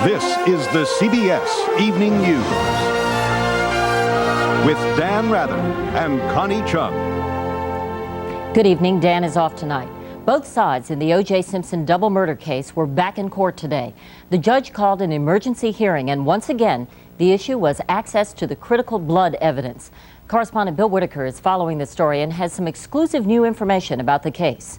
This is the CBS Evening News with Dan Rather and Connie Chung. Good evening. Dan is off tonight. Both sides in the O.J. Simpson double murder case were back in court today. The judge called an emergency hearing, and once again, the issue was access to the critical blood evidence. Correspondent Bill Whitaker is following the story and has some exclusive new information about the case.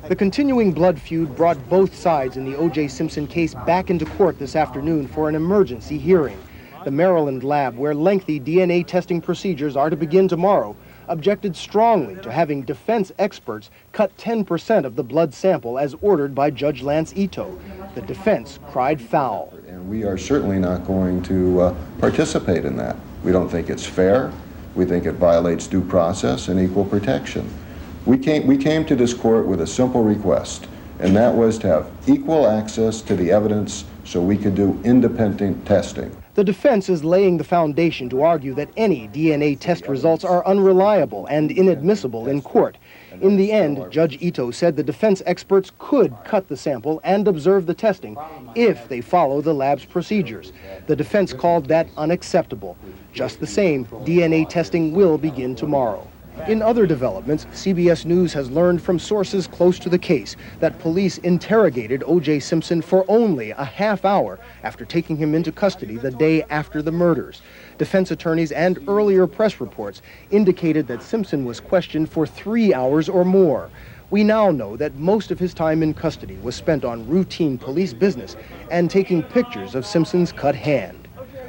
The continuing blood feud brought both sides in the O.J. Simpson case back into court this afternoon for an emergency hearing. The Maryland lab, where lengthy DNA testing procedures are to begin tomorrow, objected strongly to having defense experts cut 10% of the blood sample as ordered by Judge Lance Ito. The defense cried foul. And we are certainly not going to participate in that. We don't think it's fair. We think it violates due process and equal protection. We came to this court with a simple request, and that was to have equal access to the evidence so we could do independent testing. The defense is laying the foundation to argue that any DNA test results are unreliable and inadmissible in court. In the end, Judge Ito said the defense experts could cut the sample and observe the testing if they follow the lab's procedures. The defense called that unacceptable. Just the same, DNA testing will begin tomorrow. In other developments, CBS News has learned from sources close to the case that police interrogated O.J. Simpson for only a half hour after taking him into custody the day after the murders. Defense attorneys and earlier press reports indicated that Simpson was questioned for 3 hours or more. We now know that most of his time in custody was spent on routine police business and taking pictures of Simpson's cut hand.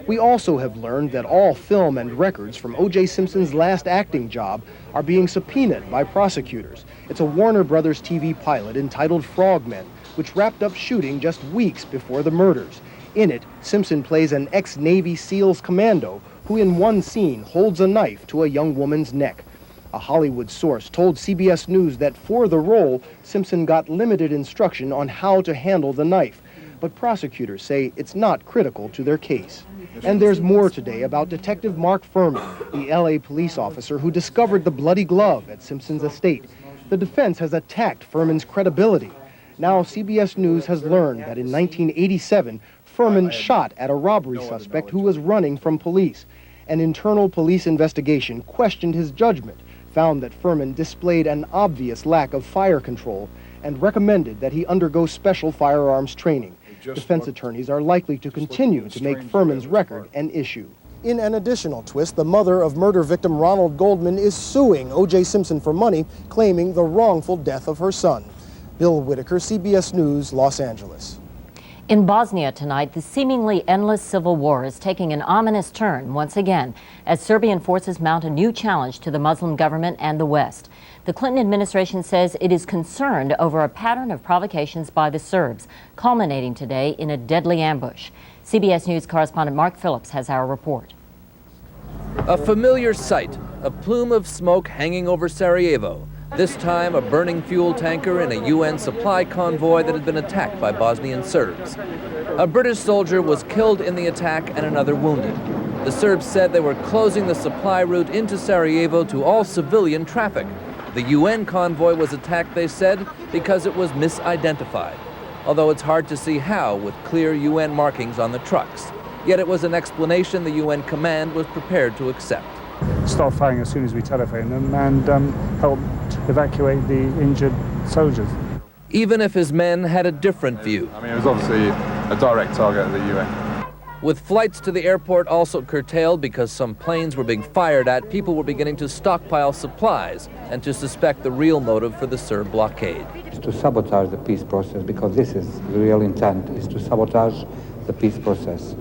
We also have learned that all film and records from O.J. Simpson's last acting job are being subpoenaed by prosecutors. It's a Warner Brothers TV pilot entitled Frogmen, which wrapped up shooting just weeks before the murders. In it, Simpson plays an ex-Navy SEALs commando who in one scene holds a knife to a young woman's neck. A Hollywood source told CBS News that for the role, Simpson got limited instruction on how to handle the knife. But prosecutors say it's not critical to their case. And there's more today about Detective Mark Furman, the L.A. police officer who discovered the bloody glove at Simpson's estate. The defense has attacked Furman's credibility. Now CBS News has learned that in 1987, Furman shot at a robbery suspect who was running from police. An internal police investigation questioned his judgment, found that Furman displayed an obvious lack of fire control, and recommended that he undergo special firearms training. Defense attorneys are likely to continue to make Furman's record an issue. In an additional twist, the mother of murder victim Ronald Goldman is suing O.J. Simpson for money, claiming the wrongful death of her son. Bill Whitaker, CBS News, Los Angeles. In Bosnia tonight, the seemingly endless civil war is taking an ominous turn once again as Serbian forces mount a new challenge to the Muslim government and the West. The Clinton administration says it is concerned over a pattern of provocations by the Serbs, culminating today in a deadly ambush. CBS News correspondent Mark Phillips has our report. A familiar sight, a plume of smoke hanging over Sarajevo. This time, a burning fuel tanker in a UN supply convoy that had been attacked by Bosnian Serbs. A British soldier was killed in the attack and another wounded. The Serbs said they were closing the supply route into Sarajevo to all civilian traffic. The UN convoy was attacked, they said, because it was misidentified, although it's hard to see how with clear UN markings on the trucks. Yet it was an explanation the UN command was prepared to accept. Start firing as soon as we telephoned them and helped evacuate the injured soldiers. Even if his men had a different view. I mean, it was obviously a direct target of the UN. With flights to the airport also curtailed because some planes were being fired at, people were beginning to stockpile supplies and to suspect the real motive for the Serb blockade. To sabotage the peace process, because this is the real intent, is to sabotage the peace process.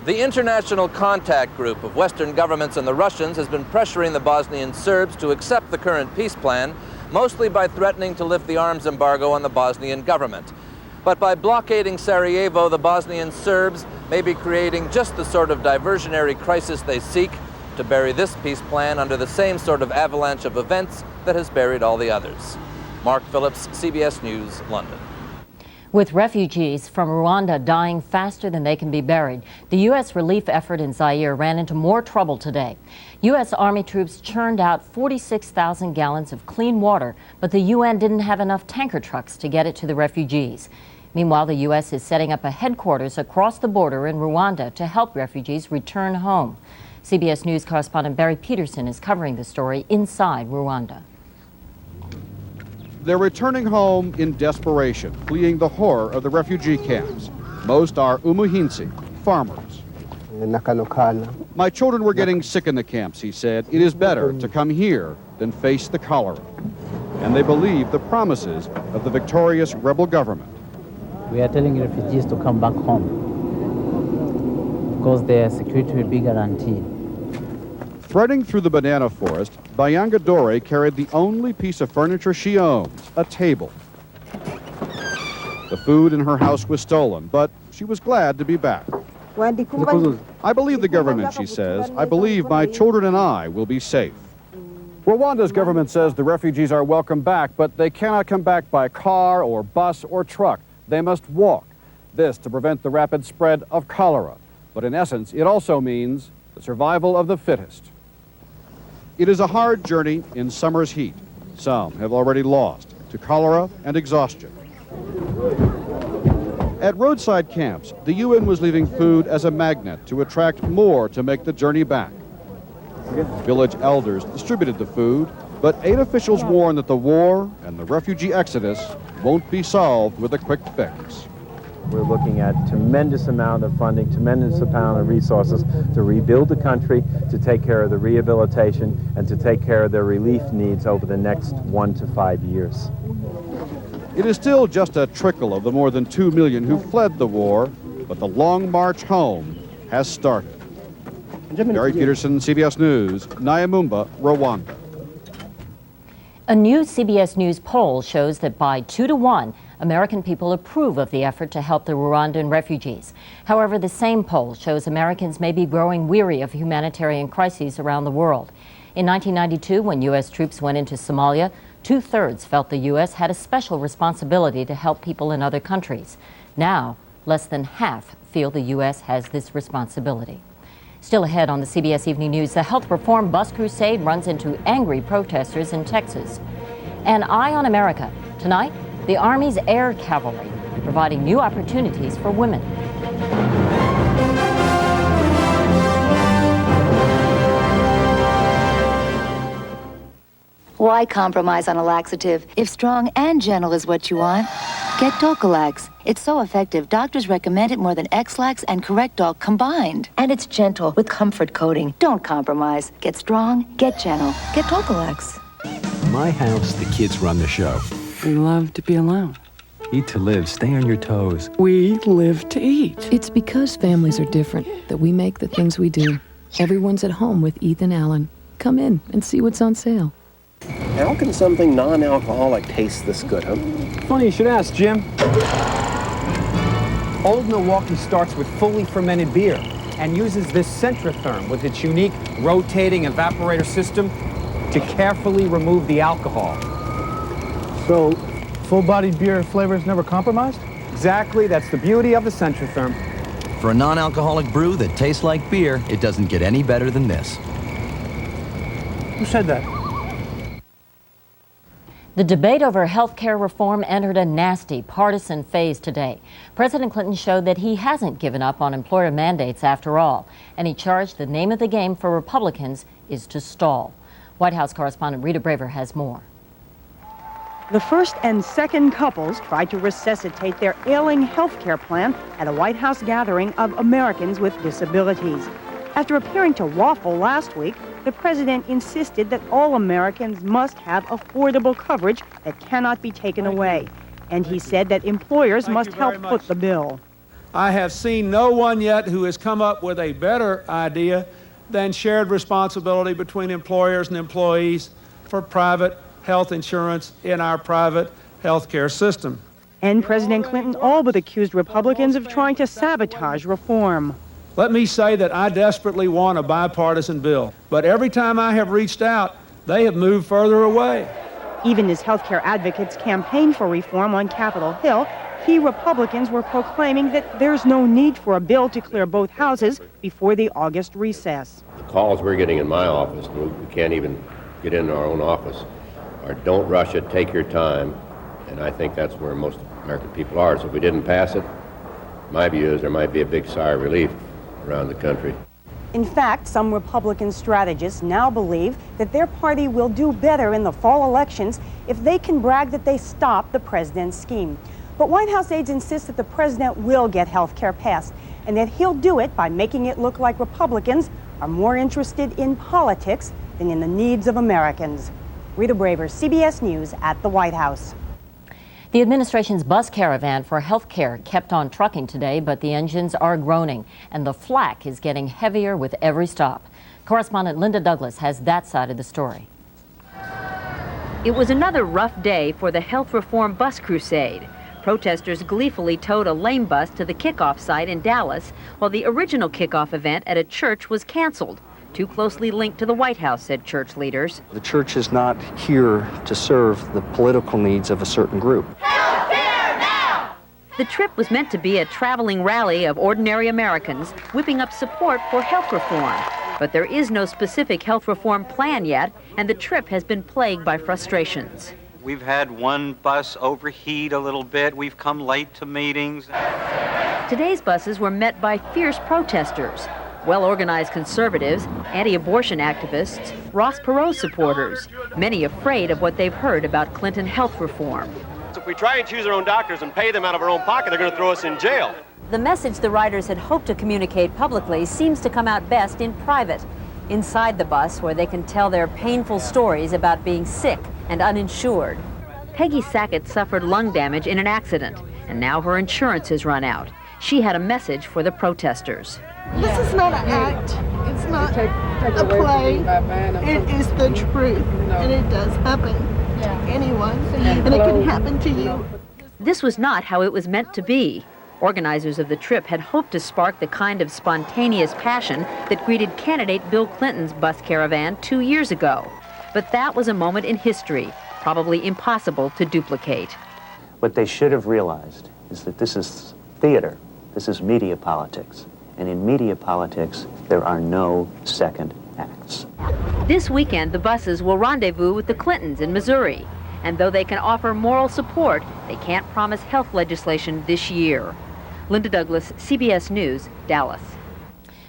The International Contact Group of Western governments and the Russians has been pressuring the Bosnian Serbs to accept the current peace plan, mostly by threatening to lift the arms embargo on the Bosnian government. But by blockading Sarajevo, the Bosnian Serbs may be creating just the sort of diversionary crisis they seek to bury this peace plan under the same sort of avalanche of events that has buried all the others. Mark Phillips, CBS News, London. With refugees from Rwanda dying faster than they can be buried, the U.S. relief effort in Zaire ran into more trouble today. U.S. Army troops churned out 46,000 gallons of clean water, but the UN didn't have enough tanker trucks to get it to the refugees. Meanwhile, the U.S. is setting up a headquarters across the border in Rwanda to help refugees return home. CBS News correspondent Barry Peterson is covering the story inside Rwanda. They're returning home in desperation, fleeing the horror of the refugee camps. Most are umuhinzi, farmers. My children were getting sick in the camps, he said. It is better to come here than face the cholera. And they believe the promises of the victorious rebel government. We are telling refugees to come back home because their security will be guaranteed. Threading through the banana forest, Bayanga Dore carried the only piece of furniture she owns, a table. The food in her house was stolen, but she was glad to be back. I believe the government, she says. I believe my children and I will be safe. Rwanda's government says the refugees are welcome back, but they cannot come back by car or bus or truck. They must walk. This to prevent the rapid spread of cholera. But in essence, it also means the survival of the fittest. It is a hard journey in summer's heat. Some have already lost to cholera and exhaustion. At roadside camps, the UN was leaving food as a magnet to attract more to make the journey back. Village elders distributed the food, but aid officials warn that the war and the refugee exodus won't be solved with a quick fix. We're looking at tremendous amount of funding, tremendous amount of resources to rebuild the country, to take care of the rehabilitation, and to take care of their relief needs over the next 1 to 5 years. It is still just a trickle of the more than 2 million who fled the war, but the long march home has started. Barry Peterson, CBS News, Nyamumba, Rwanda. A new CBS News poll shows that by 2 to 1, American people approve of the effort to help the Rwandan refugees. However, the same poll shows Americans may be growing weary of humanitarian crises around the world. In 1992, when U.S. troops went into Somalia, 2/3 felt the U.S. had a special responsibility to help people in other countries. Now, less than half feel the U.S. has this responsibility. Still ahead on the CBS Evening News, the health reform bus crusade runs into angry protesters in Texas. An Eye on America. Tonight, the Army's Air Cavalry, providing new opportunities for women. Why compromise on a laxative? If strong and gentle is what you want, get Docalax. It's so effective, doctors recommend it more than X-Lax and Correctol combined. And it's gentle with comfort coating. Don't compromise. Get strong, get gentle. Get Docalax. My house, the kids run the show. We love to be alone. Eat to live, stay on your toes. We live to eat. It's because families are different that we make the things we do. Everyone's at home with Ethan Allen. Come in and see what's on sale. How can something non-alcoholic taste this good, huh? Funny you should ask, Jim. Old Milwaukee starts with fully fermented beer and uses this Centrotherm with its unique rotating evaporator system to carefully remove the alcohol. So, full-bodied beer flavor is never compromised? Exactly, that's the beauty of the Centrotherm. For a non-alcoholic brew that tastes like beer, it doesn't get any better than this. Who said that? The debate over health care reform entered a nasty partisan phase today. President Clinton showed that he hasn't given up on employer mandates after all, and he charged the name of the game for Republicans is to stall. White House correspondent Rita Braver has more. The first and second couples tried to resuscitate their ailing health care plan at a White House gathering of Americans with disabilities. After appearing to waffle last week, the president insisted that all Americans must have affordable coverage that cannot be taken away. And he said that employers must help foot the bill. I have seen no one yet who has come up with a better idea than shared responsibility between employers and employees for private health insurance in our private health care system. And President Clinton all but accused Republicans of trying to sabotage reform. Let me say that I desperately want a bipartisan bill, but every time I have reached out, they have moved further away. Even as healthcare advocates campaigned for reform on Capitol Hill, key Republicans were proclaiming that there's no need for a bill to clear both houses before the August recess. The calls we're getting in my office, we can't even get into our own office, are don't rush it, take your time, and I think that's where most American people are. So if we didn't pass it, my view is there might be a big sigh of relief around the country. In fact, some Republican strategists now believe that their party will do better in the fall elections if they can brag that they stopped the president's scheme. But White House aides insist that the president will get health care passed and that he'll do it by making it look like Republicans are more interested in politics than in the needs of Americans. Rita Braver, CBS News at the White House. The administration's bus caravan for health care kept on trucking today, but the engines are groaning, and the flak is getting heavier with every stop. Correspondent Linda Douglas has that side of the story. It was another rough day for the health reform bus crusade. Protesters gleefully towed a lame bus to the kickoff site in Dallas, while the original kickoff event at a church was canceled. Too closely linked to the White House, said church leaders. The church is not here to serve the political needs of a certain group. The trip was meant to be a traveling rally of ordinary Americans whipping up support for health reform. But there is no specific health reform plan yet, and the trip has been plagued by frustrations. We've had one bus overheat a little bit. We've come late to meetings. Today's buses were met by fierce protesters, well-organized conservatives, anti-abortion activists, Ross Perot supporters, many afraid of what they've heard about Clinton health reform. If we try and choose our own doctors and pay them out of our own pocket, they're going to throw us in jail. The message the riders had hoped to communicate publicly seems to come out best in private, inside the bus where they can tell their painful stories about being sick and uninsured. Peggy Sackett suffered lung damage in an accident, and now her insurance has run out. She had a message for the protesters. This is not an act. It's not a play. It is the truth, and it does happen to anyone, and it can happen to you. This was not how it was meant to be. Organizers of the trip had hoped to spark the kind of spontaneous passion that greeted candidate Bill Clinton's bus caravan 2 years ago. But that was a moment in history, probably impossible to duplicate. What they should have realized is that this is theater. This is media politics. And in media politics, there are no second acts. This weekend, the buses will rendezvous with the Clintons in Missouri. And though they can offer moral support, they can't promise health legislation this year. Linda Douglas, CBS News, Dallas.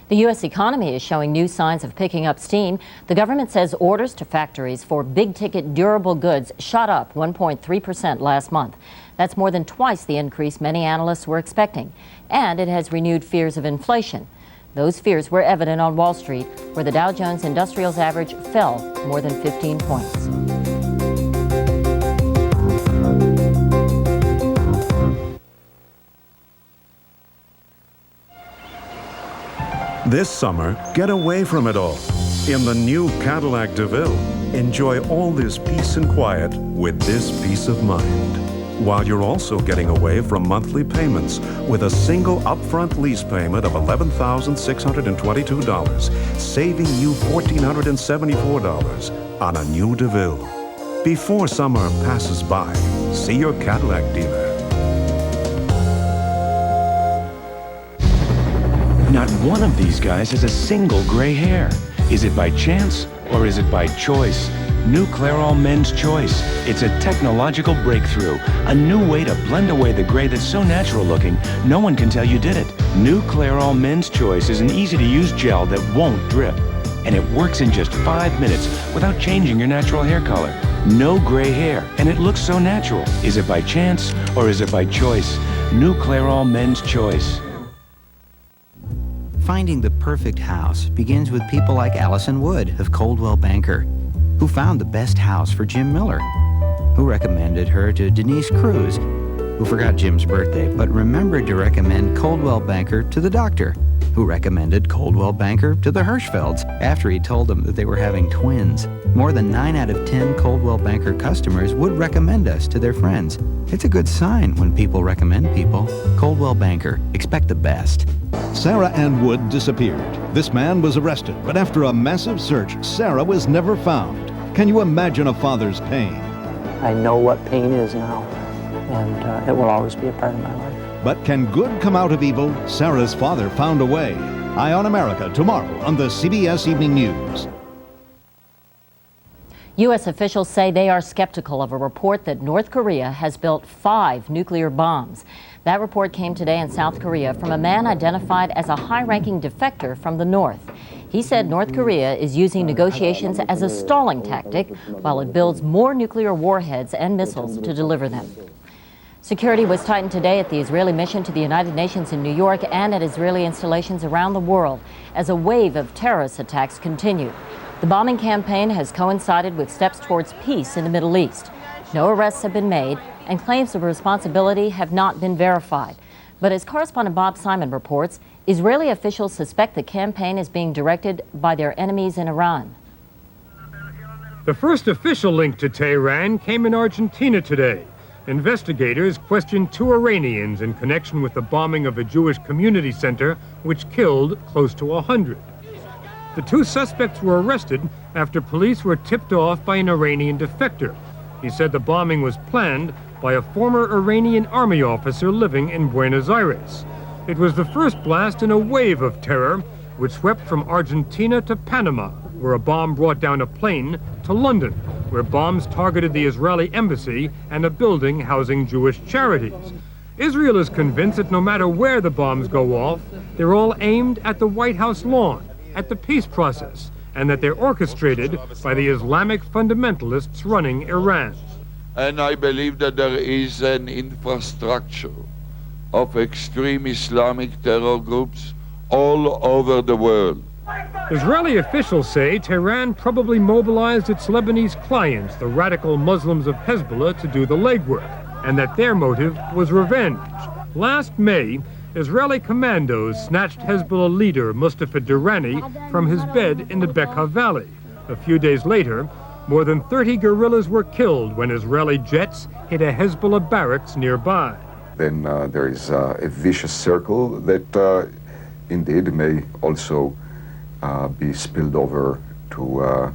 The U.S. economy is showing new signs of picking up steam. The government says orders to factories for big-ticket durable goods shot up 1.3% last month. That's more than twice the increase many analysts were expecting. And it has renewed fears of inflation. Those fears were evident on Wall Street, where the Dow Jones Industrials average fell more than 15 points. This summer, get away from it all. In the new Cadillac DeVille, enjoy all this peace and quiet with this peace of mind. While you're also getting away from monthly payments with a single upfront lease payment of $11,622, saving you $1,474 on a new DeVille. Before summer passes by, see your Cadillac dealer. Not one of these guys has a single gray hair. Is it by chance or is it by choice? New Clairol Men's Choice. It's a technological breakthrough. A new way to blend away the gray that's so natural looking, no one can tell you did it. New Clairol Men's Choice is an easy-to-use gel that won't drip. And it works in just 5 minutes without changing your natural hair color. No gray hair, and it looks so natural. Is it by chance or is it by choice? New Clairol Men's Choice. Finding the perfect house begins with people like Allison Wood of Coldwell Banker, who found the best house for Jim Miller, who recommended her to Denise Cruz, who forgot Jim's birthday but remembered to recommend Coldwell Banker to the doctor, who recommended Coldwell Banker to the Hirschfelds after he told them that they were having twins. More than 9 out of 10 Coldwell Banker customers would recommend us to their friends. It's a good sign when people recommend people. Coldwell Banker. Expect the best. Sarah Ann Wood disappeared. This man was arrested, but after a massive search, Sarah was never found. Can you imagine a father's pain? I know what pain is now, and it will always be a part of my life. But can good come out of evil? Sarah's father found a way. Eye on America tomorrow on the CBS Evening News. U.S. officials say they are skeptical of a report that North Korea has built 5 nuclear bombs. That report came today in South Korea from a man identified as a high-ranking defector from the North. He said North Korea is using negotiations as a stalling tactic while it builds more nuclear warheads and missiles to deliver them. Security was tightened today at the Israeli mission to the United Nations in New York and at Israeli installations around the world as a wave of terrorist attacks continued. The bombing campaign has coincided with steps towards peace in the Middle East. No arrests have been made, and claims of responsibility have not been verified. But as correspondent Bob Simon reports, Israeli officials suspect the campaign is being directed by their enemies in Iran. The first official link to Tehran came in Argentina today. Investigators questioned 2 Iranians in connection with the bombing of a Jewish community center, which killed close to 100. The 2 suspects were arrested after police were tipped off by an Iranian defector. He said the bombing was planned by a former Iranian army officer living in Buenos Aires. It was the first blast in a wave of terror, which swept from Argentina to Panama, where a bomb brought down a plane, to London, where bombs targeted the Israeli embassy and a building housing Jewish charities. Israel is convinced that no matter where the bombs go off, they're all aimed at the White House lawn, at the peace process, and that they're orchestrated by the Islamic fundamentalists running Iran. And I believe that there is an infrastructure of extreme Islamic terror groups all over the world. Israeli officials say Tehran probably mobilized its Lebanese clients, the radical Muslims of Hezbollah, to do the legwork, and that their motive was revenge. Last May, Israeli commandos snatched Hezbollah leader Mustafa Durrani from his bed in the Bekaa Valley. A few days later, more than 30 guerrillas were killed when Israeli jets hit a Hezbollah barracks nearby. Then there is a vicious circle that indeed may also be spilled over to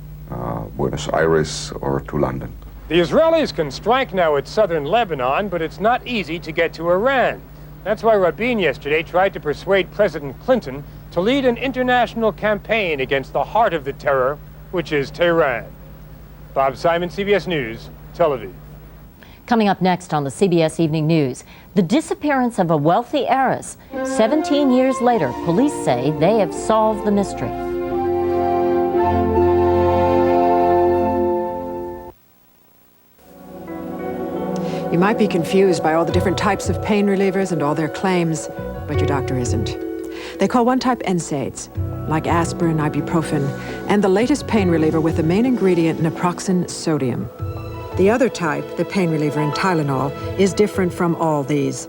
Buenos Aires or to London. The Israelis can strike now at southern Lebanon, but it's not easy to get to Iran. That's why Rabin yesterday tried to persuade President Clinton to lead an international campaign against the heart of the terror, which is Tehran. Bob Simon, CBS News, Tel Aviv. Coming up next on the CBS Evening News, the disappearance of a wealthy heiress. 17 years later, police say they have solved the mystery. You might be confused by all the different types of pain relievers and all their claims, but your doctor isn't. They call one type NSAIDs, like aspirin, ibuprofen, and the latest pain reliever with the main ingredient naproxen sodium. The other type, the pain reliever in Tylenol, is different from all these.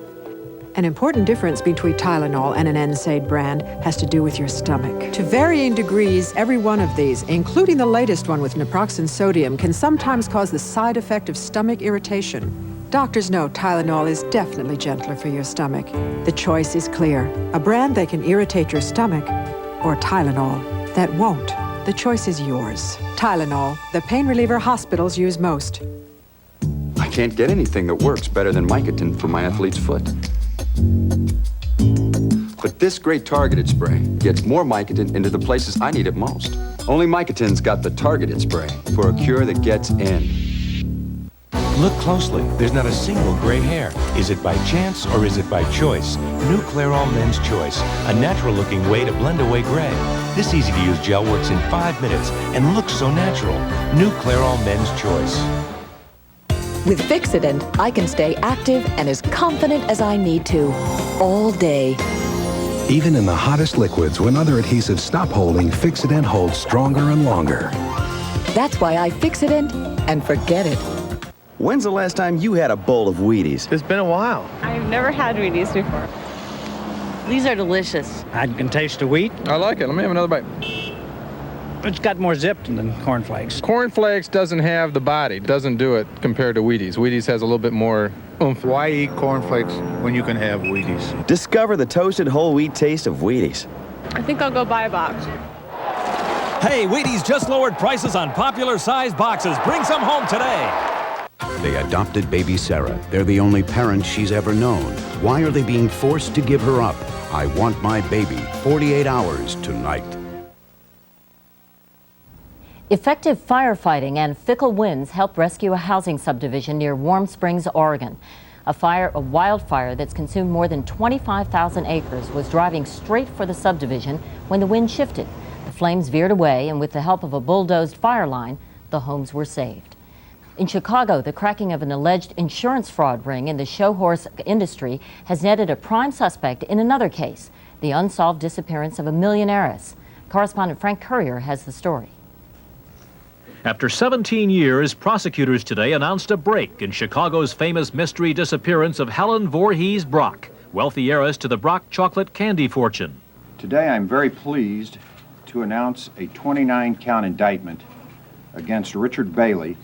An important difference between Tylenol and an NSAID brand has to do with your stomach. To varying degrees, every one of these, including the latest one with naproxen sodium, can sometimes cause the side effect of stomach irritation. Doctors know Tylenol is definitely gentler for your stomach. The choice is clear. A brand that can irritate your stomach, or Tylenol that won't. The choice is yours. Tylenol, the pain reliever hospitals use most. I can't get anything that works better than Mycotin for my athlete's foot. But this great targeted spray gets more Mycotin into the places I need it most. Only Mycotin's got the targeted spray for a cure that gets in. Look closely. There's not a single gray hair. Is it by chance or is it by choice? New Clairol Men's Choice, a natural-looking way to blend away gray. This easy-to-use gel works in 5 minutes and looks so natural. New Clairol Men's Choice. With Fixodent, I can stay active and as confident as I need to, all day. Even in the hottest liquids, when other adhesives stop holding, Fixodent holds stronger and longer. That's why I Fixodent and forget it. When's the last time you had a bowl of Wheaties? It's been a while. I've never had Wheaties before. These are delicious. I can taste the wheat. I like it. Let me have another bite. It's got more zip than cornflakes. Cornflakes doesn't have the body. Doesn't do it compared to Wheaties. Wheaties has a little bit more oomph. Why eat cornflakes when you can have Wheaties? Discover the toasted whole wheat taste of Wheaties. I think I'll go buy a box. Hey, Wheaties just lowered prices on popular size boxes. Bring some home today. They adopted baby Sarah. They're the only parent she's ever known. Why are they being forced to give her up? I Want My Baby, 48 hours tonight. Effective firefighting and fickle winds helped rescue a housing subdivision near Warm Springs, Oregon. A wildfire that's consumed more than 25,000 acres was driving straight for the subdivision when the wind shifted. The flames veered away, and with the help of a bulldozed fire line, the homes were saved. In Chicago, the cracking of an alleged insurance fraud ring in the show horse industry has netted a prime suspect in another case, the unsolved disappearance of a millionairess. Correspondent Frank Courier has the story. After 17 years, prosecutors today announced a break in Chicago's famous mystery disappearance of Helen Voorhees Brock, wealthy heiress to the Brock chocolate candy fortune. Today I'm very pleased to announce a 29-count indictment against Richard Bailey,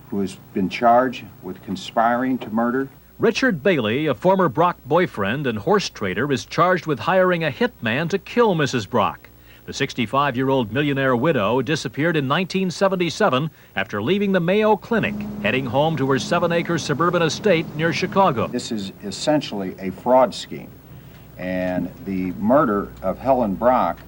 who has been charged with conspiring to murder. Richard Bailey, a former Brock boyfriend and horse trader, is charged with hiring a hitman to kill Mrs. Brock. The 65-year-old millionaire widow disappeared in 1977 after leaving the Mayo Clinic, heading home to her 7-acre suburban estate near Chicago. This is essentially a fraud scheme, and the murder of Helen Brock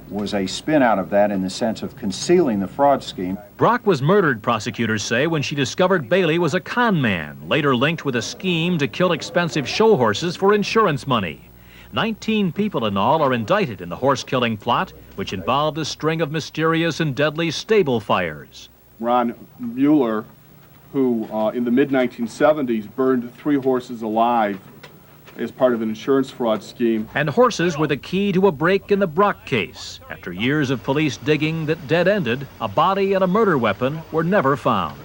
was a spin out of that in the sense of concealing the fraud scheme. Brock was murdered, prosecutors say, when she discovered Bailey was a con man, later linked with a scheme to kill expensive show horses for insurance money. 19 people in all are indicted in the horse-killing plot, which involved a string of mysterious and deadly stable fires. Ron Mueller, who in the mid-1970s burned 3 horses alive as part of an insurance fraud scheme. And horses were the key to a break in the Brock case. After years of police digging that dead-ended, a body and a murder weapon were never found.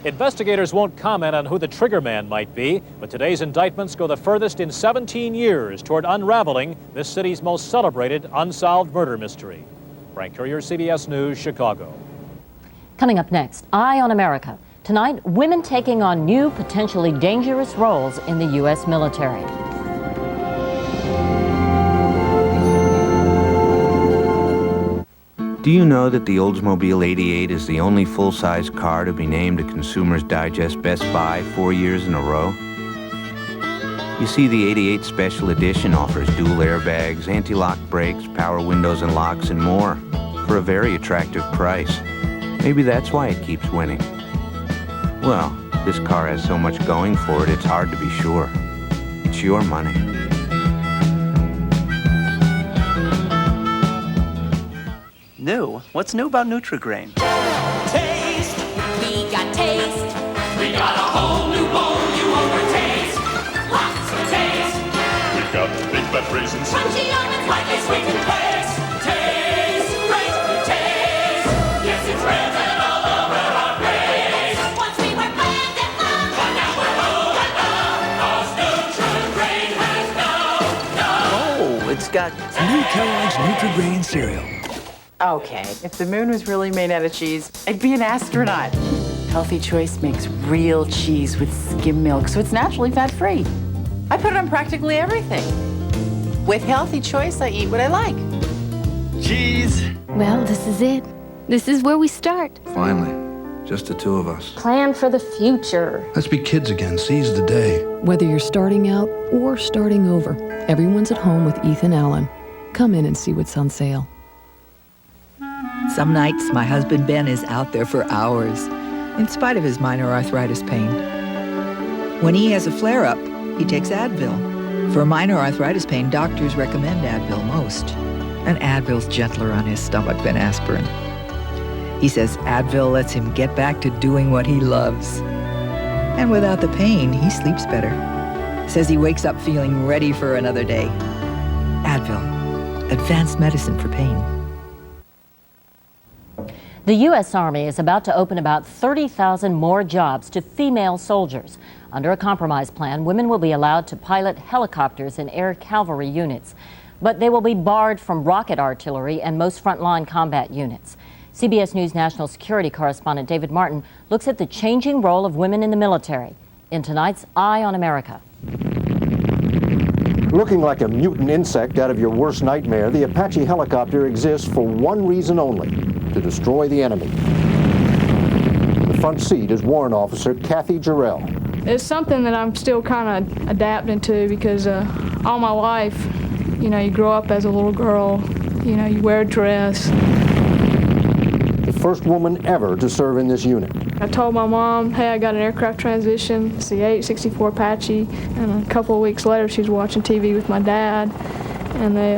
Investigators won't comment on who the trigger man might be, but today's indictments go the furthest in 17 years toward unraveling this city's most celebrated unsolved murder mystery. Frank Courier, CBS News, Chicago. Coming up next, Eye on America. Tonight, women taking on new, potentially dangerous roles in the U.S. military. Do you know that the Oldsmobile 88 is the only full-size car to be named a Consumer's Digest Best Buy 4 years in a row? You see, the 88 Special Edition offers dual airbags, anti-lock brakes, power windows and locks, and more for a very attractive price. Maybe that's why it keeps winning. Well, this car has so much going for it, it's hard to be sure. It's your money. New? What's new about Nutri-Grain? Taste! We got taste! We got a whole new bowl you won't taste! Lots of taste! We've got big fat raisins, crunchy almonds, lightly sweetened taste! Taste! Great taste! Yes, it's written all over our face! Once we were bland and love, but now we're low and love! 'Cause Nutri-Grain has no! Oh, it's got new Kellogg's Nutri-Grain cereal. Okay, if the moon was really made out of cheese, I'd be an astronaut. Healthy Choice makes real cheese with skim milk, so it's naturally fat-free. I put it on practically everything. With Healthy Choice, I eat what I like. cheese. Well, this is it. This is where we start. Finally, just the two of us. Plan for the future. Let's be kids again, seize the day. Whether you're starting out or starting over, everyone's at home with Ethan Allen. Come in and see what's on sale. Some nights, my husband Ben is out there for hours, in spite of his minor arthritis pain. When he has a flare-up, he takes Advil. For minor arthritis pain, doctors recommend Advil most, and Advil's gentler on his stomach than aspirin. He says Advil lets him get back to doing what he loves. And without the pain, he sleeps better. Says he wakes up feeling ready for another day. Advil, advanced medicine for pain. The U.S. Army is about to open about 30,000 more jobs to female soldiers. Under a compromise plan, women will be allowed to pilot helicopters and air cavalry units, but they will be barred from rocket artillery and most frontline combat units. CBS News national security correspondent David Martin looks at the changing role of women in the military in tonight's Eye on America. Looking like a mutant insect out of your worst nightmare, the Apache helicopter exists for one reason only: to destroy the enemy. The front seat is Warrant Officer Kathy Jarrell. It's something that I'm still kind of adapting to because all my life, you know, you grow up as a little girl, you know, you wear a dress. The first woman ever to serve in this unit. I told my mom, hey, I got an aircraft transition. It's the 864 Apache. And a couple of weeks later, she was watching TV with my dad, and they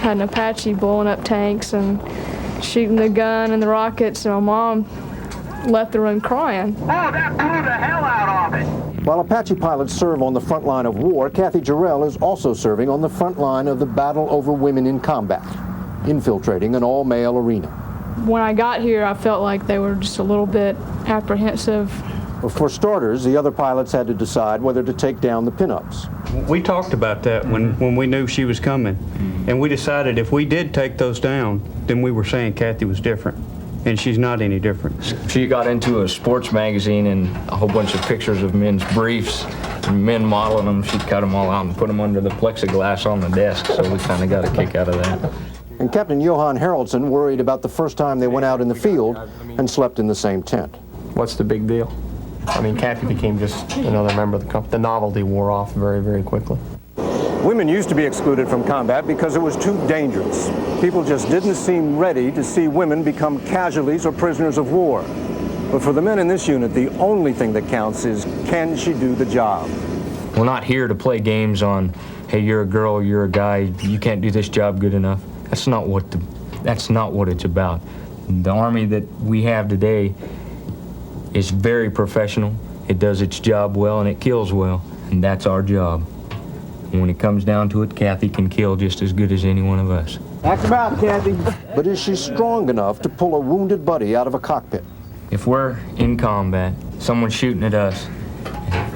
had an Apache blowing up tanks and shooting the gun and the rockets, and my mom left the room crying. Oh, that blew the hell out of it! While Apache pilots serve on the front line of war, Kathy Jarrell is also serving on the front line of the battle over women in combat, infiltrating an all-male arena. When I got here, I felt like they were just a little bit apprehensive. For starters, the other pilots had to decide whether to take down the pinups. We talked about that when we knew she was coming, and we decided if we did take those down, then we were saying Kathy was different. And she's not any different. She got into a sports magazine and a whole bunch of pictures of men's briefs and men modeling them. She'd cut them all out and put them under the plexiglass on the desk, so we kind of got a kick out of that. And Captain Johan Haraldson worried about the first time they went out in the field and slept in the same tent. What's the big deal? I mean, Kathy became just another member of the company. The novelty wore off very, very quickly. Women used to be excluded from combat because it was too dangerous. People just didn't seem ready to see women become casualties or prisoners of war. But for the men in this unit, the only thing that counts is, can she do the job? We're not here to play games on, hey, you're a girl, you're a guy, you can't do this job good enough. That's not what it's about. The Army that we have today is very professional. It does its job well and it kills well, and that's our job. And when it comes down to it, Kathy can kill just as good as any one of us. That's about Kathy. But is she strong enough to pull a wounded buddy out of a cockpit? If we're in combat, someone's shooting at us,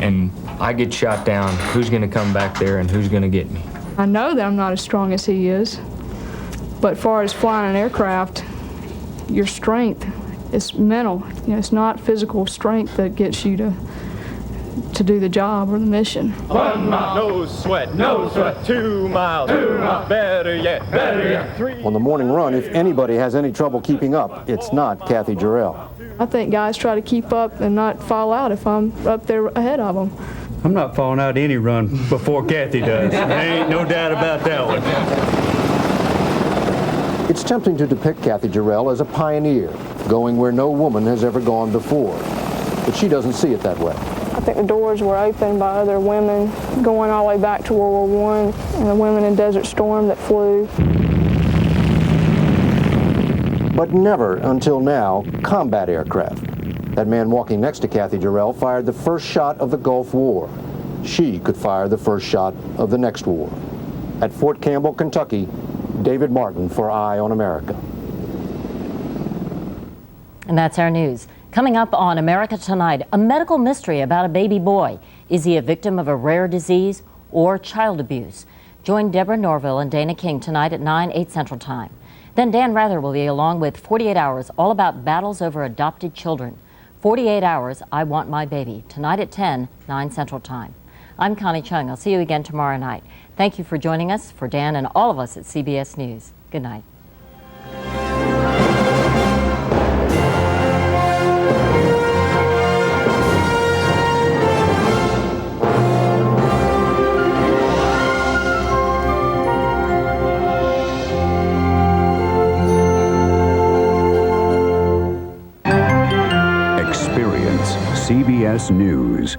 and I get shot down, who's going to come back there and who's going to get me? I know that I'm not as strong as he is, but as far as flying an aircraft, your strength is mental. You know, it's not physical strength that gets you to do the job or the mission. 1 mile, no sweat, 2 miles, better yet, 3. On the morning run, if anybody has any trouble keeping up, it's not Kathy Jarrell. I think guys try to keep up and not fall out if I'm up there ahead of them. I'm not falling out any run before Kathy does. There ain't no doubt about that one. It's tempting to depict Kathy Jarrell as a pioneer, going where no woman has ever gone before. But she doesn't see it that way. I think the doors were opened by other women going all the way back to World War I and the women in Desert Storm that flew. But never, until now, combat aircraft. That man walking next to Kathy Jarrell fired the first shot of the Gulf War. She could fire the first shot of the next war. At Fort Campbell, Kentucky, David Martin for Eye on America. And that's our news. Coming up on America Tonight, a medical mystery about a baby boy. Is he a victim of a rare disease or child abuse? Join Deborah Norville and Dana King tonight at 9, 8 Central Time. Then Dan Rather will be along with 48 Hours, all about battles over adopted children. 48 Hours, I Want My Baby, tonight at 10, 9 Central Time. I'm Connie Chung. I'll see you again tomorrow night. Thank you for joining us. For Dan and all of us at CBS News, good night. CBS News.